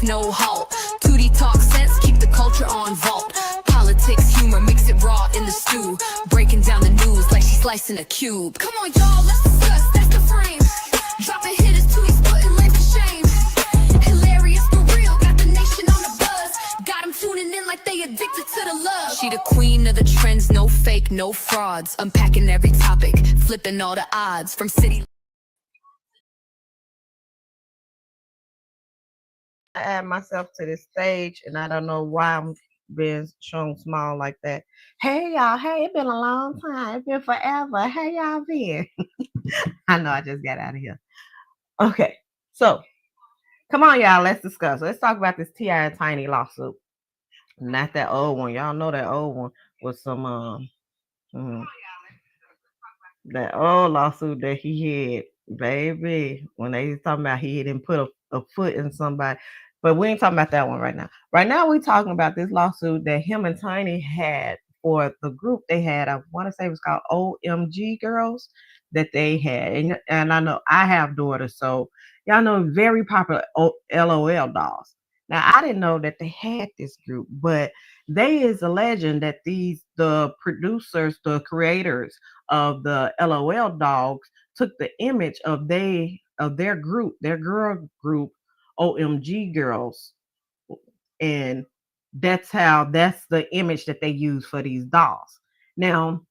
no halt. 2D talk sense, keep the culture on vault. Politics, humor, mix it raw in the stew. Breaking down the news like she's slicing a cube. Come on, y'all, let's discuss, that's the frame. Dropping hitters, 2D's putting life to shame. Hilarious for real, got the nation on the buzz. Got them tuning in like they addicted to the love. She the queen of the trends, no fake, no frauds. Unpacking every topic, flipping all the odds. From city. I add myself to this stage, and I don't know why I'm being shown small like that. Hey y'all, hey, it's been a long time. It's been forever. Hey y'all been? I know I just got out of here. Okay, so come on, y'all. Let's discuss. Let's talk about this T.I and Tiny lawsuit. Not that old one. Y'all know that old one was some that old lawsuit that he had, baby. When they was talking about he didn't put a foot in somebody. But we ain't talking about that one right now. Right now, we're talking about this lawsuit that him and Tiny had for the group they had. I want to say it was called OMG Girls that they had. And I know I have daughters, so y'all know very popular l.o.l dolls. Now, I didn't know that they had this group, but they is alleging that the producers, the creators of the l.o.l dogs took the image of their group, their girl group, OMG Girls, and that's the image that they use for these dolls. Now,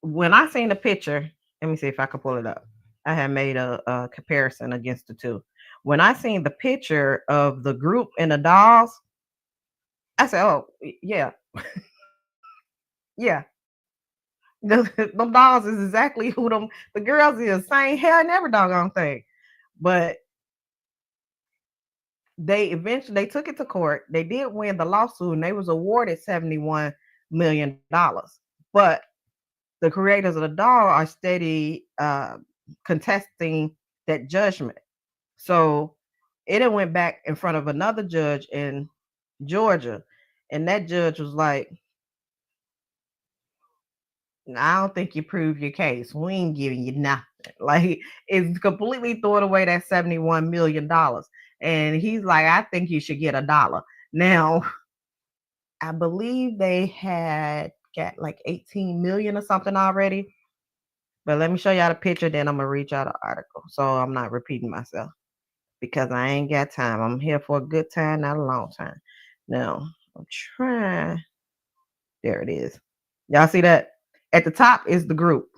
when I seen the picture, let me see if I can pull it up. I had made a comparison against the two. When I seen the picture of the group and the dolls, I said, "Oh, yeah, yeah." Them dolls is exactly who the girls is. Same hair and every doggone thing. But they took it to court. They did win the lawsuit and they was awarded $71 million. But the creators of the doll are steady contesting that judgment. So it went back in front of another judge in Georgia, and that judge was like, I don't think you proved your case. We ain't giving you nothing. Like, it's completely throwing away that $71 million. And he's like, I think you should get $1. Now, I believe they had got like 18 million or something already. But let me show y'all the picture, then I'm gonna read y'all the article. So I'm not repeating myself because I ain't got time. I'm here for a good time, not a long time. Now, I'm trying. There it is. Y'all see that? At the top is the group.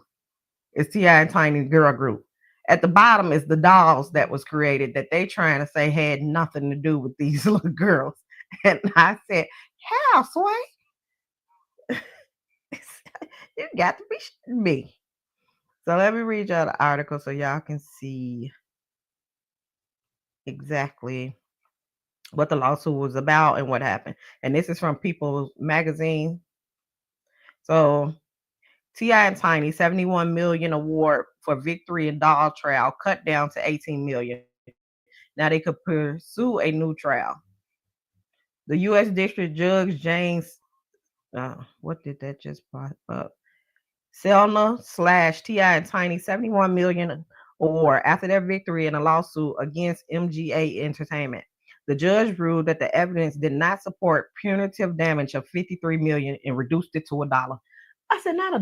It's T.I and Tiny girl group. At the bottom is the dolls that was created that they trying to say had nothing to do with these little girls. And I said, how, Sway? You got to be me. So let me read y'all the article so y'all can see exactly what the lawsuit was about and what happened. And this is from People's Magazine. So T.I and Tiny 71 million award for victory in doll trial cut down to 18 million. Now they could pursue a new trial. The U.S. District Judge James, what did that just pop up? Selna / T.I and Tiny 71 million award after their victory in a lawsuit against MGA Entertainment. The judge ruled that the evidence did not support punitive damage of 53 million and reduced it to $1. I said, not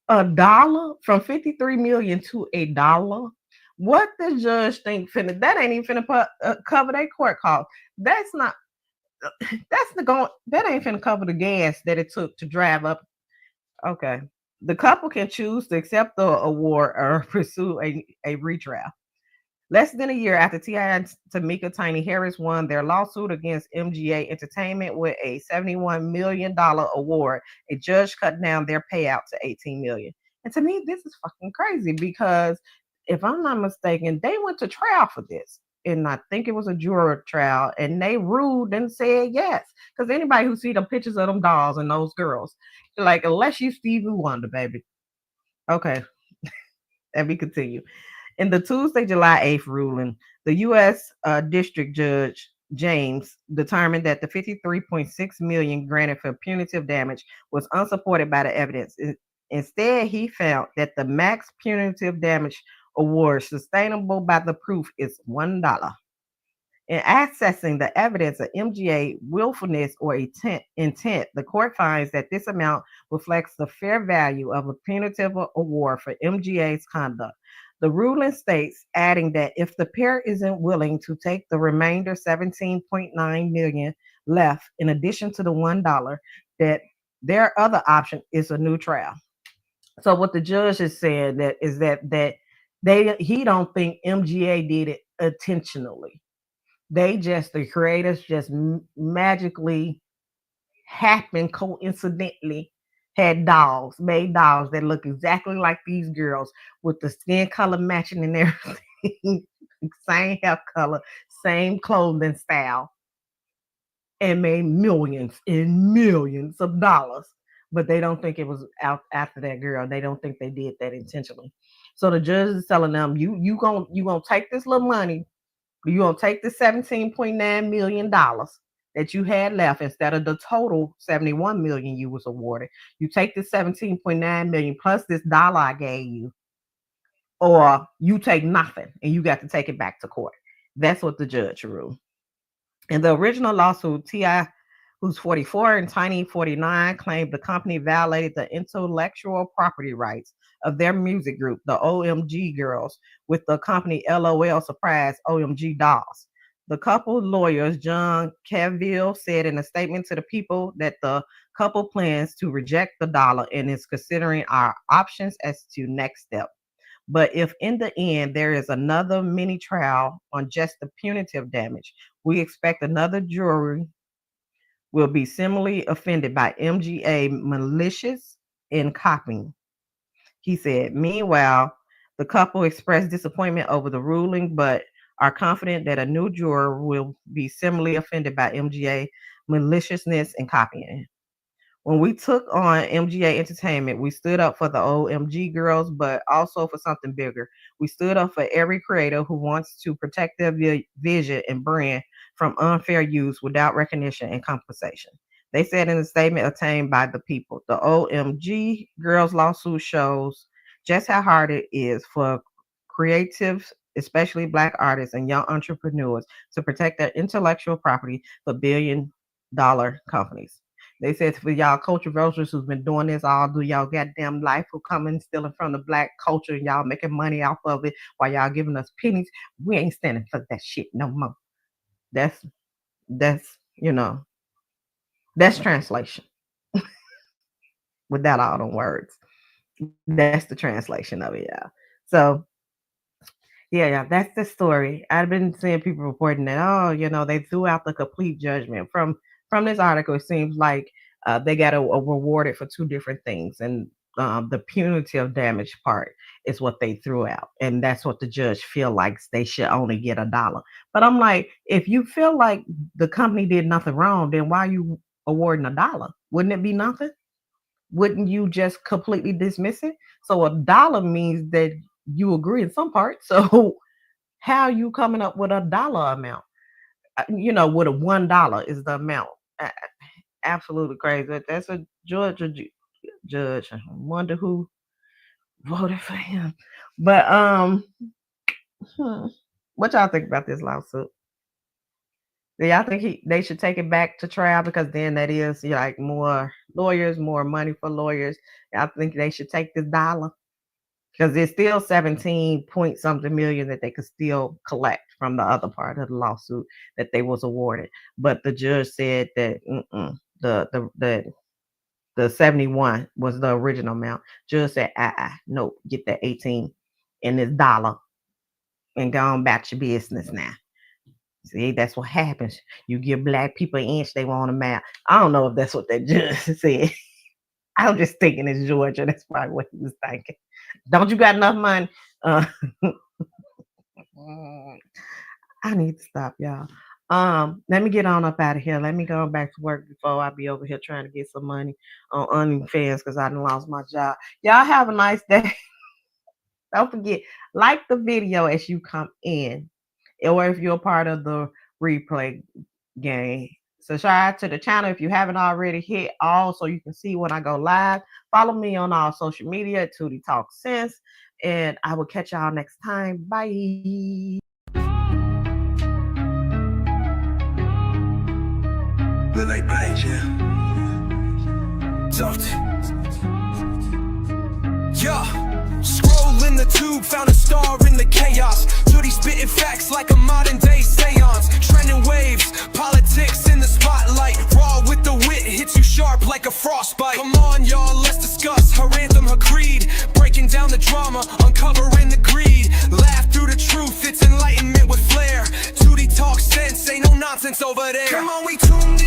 $1 from 53 million to $1. What the judge think finna? That ain't even finna cover their court costs. That's not. That ain't finna cover the gas that it took to drive up. Okay, the couple can choose to accept the award or pursue a retrial. Less than a year after T.I and Tamika Tiny Harris won their lawsuit against MGA Entertainment with a $71 million award, a judge cut down their payout to $18 million. And to me, this is fucking crazy because if I'm not mistaken, they went to trial for this. And I think it was a juror trial, and they ruled and said yes. Because anybody who see the pictures of them dolls and those girls, like, unless you Stevie Wonder, baby. Okay, and we continue. In the Tuesday, July 8th ruling, the U.S. District Judge James determined that the 53.6 million granted for punitive damage was unsupported by the evidence. Instead, he found that the max punitive damage award sustainable by the proof is $1. In accessing the evidence of MGA willfulness or intent, the court finds that this amount reflects the fair value of a punitive award for MGA's conduct. The ruling states, adding that if the pair isn't willing to take the remainder 17.9 million left, in addition to the $1, that their other option is a new trial. So what the judge is saying that is that he don't think MGA did it intentionally. They just the creators just magically happened coincidentally had dolls, made dolls that look exactly like these girls with the skin color matching and everything, same hair color, same clothing style, and made millions and millions of dollars. But they don't think it was out after that girl. They don't think they did that intentionally. So the judge is telling them, you gonna take this little money, you gonna take the $17.9 million that you had left instead of the total 71 million you was awarded. You take the 17.9 million plus this dollar I gave you, or you take nothing and you got to take it back to court. That's what the judge ruled. In the original lawsuit, T.I, who's 44, and Tiny, 49, claimed the company violated the intellectual property rights of their music group, the OMG Girls, with the company l.o.l surprise OMG Dolls. The couple lawyers, John Cavill, said in a statement to the people that the couple plans to reject the dollar and is considering our options as to next step. But if in the end there is another mini trial on just the punitive damage, we expect another jury will be similarly offended by MGA malicious in copying. He said, meanwhile, the couple expressed disappointment over the ruling, but are confident that a new juror will be similarly offended by MGA maliciousness and copying. When we took on MGA Entertainment, we stood up for the OMG girls, but also for something bigger. We stood up for every creator who wants to protect their vision and brand from unfair use without recognition and compensation. They said in a statement obtained by the people, the OMG girls lawsuit shows just how hard it is for creatives, especially Black artists and young entrepreneurs, to protect their intellectual property for $1 billion companies. They said for y'all culture vultures who's been doing this all do y'all goddamn life, who coming stealing from the Black culture and y'all making money off of it while y'all giving us pennies, we ain't standing for that shit no more. That's that's translation without all them words. That's the translation of it, yeah. So yeah, that's the story. I've been seeing people reporting that, they threw out the complete judgment from this article. It seems like they got rewarded for two different things, and the punitive damage part is what they threw out, and that's what the judge feel like they should only get $1. But I'm like, if you feel like the company did nothing wrong, then why are you awarding $1? Wouldn't it be nothing? Wouldn't you just completely dismiss it? So $1 means that you agree in some part. So how are you coming up with $1 amount? With a $1 is the amount. Absolutely crazy. That's a Georgia judge. I wonder who voted for him. But what y'all think about this lawsuit? Do y'all think they should take it back to trial, because then that is like more lawyers, more money for lawyers? Y'all think they should take this $1? Because there's still 17 point something million that they could still collect from the other part of the lawsuit that they was awarded. But the judge said that the 71 was the original amount. Judge said, nope, get that 18 and this $1 and go on about your business now. See, that's what happens. You give Black people an inch, they want a mile. I don't know if that's what that judge said. I'm just thinking it's Georgia. That's probably what he was thinking. Don't you got enough money? I need to stop, y'all. Let me get on up out of here. Let me go back to work before I be over here trying to get some money on OnlyFans because I done lost my job. Y'all have a nice day. Don't forget, like the video as you come in, or if you're a part of the replay game. Subscribe to the channel if you haven't already. Hit all so you can see when I go live. Follow me on all social media at Tootie Talk Sense. And I will catch y'all next time. Bye. Look like Paige, yeah. Talk to. Yeah. Scroll in the tube, found a star in the chaos. Tootie spitting facts like a modern day seance. Trending waves, politics in the spotlight. Raw with the wit, hits you sharp like a frostbite. Come on y'all, let's discuss her anthem, her creed. Breaking down the drama, uncovering the greed. Laugh through the truth, it's enlightenment with flair. Tootie talk sense, ain't no nonsense over there. Come on, we tuned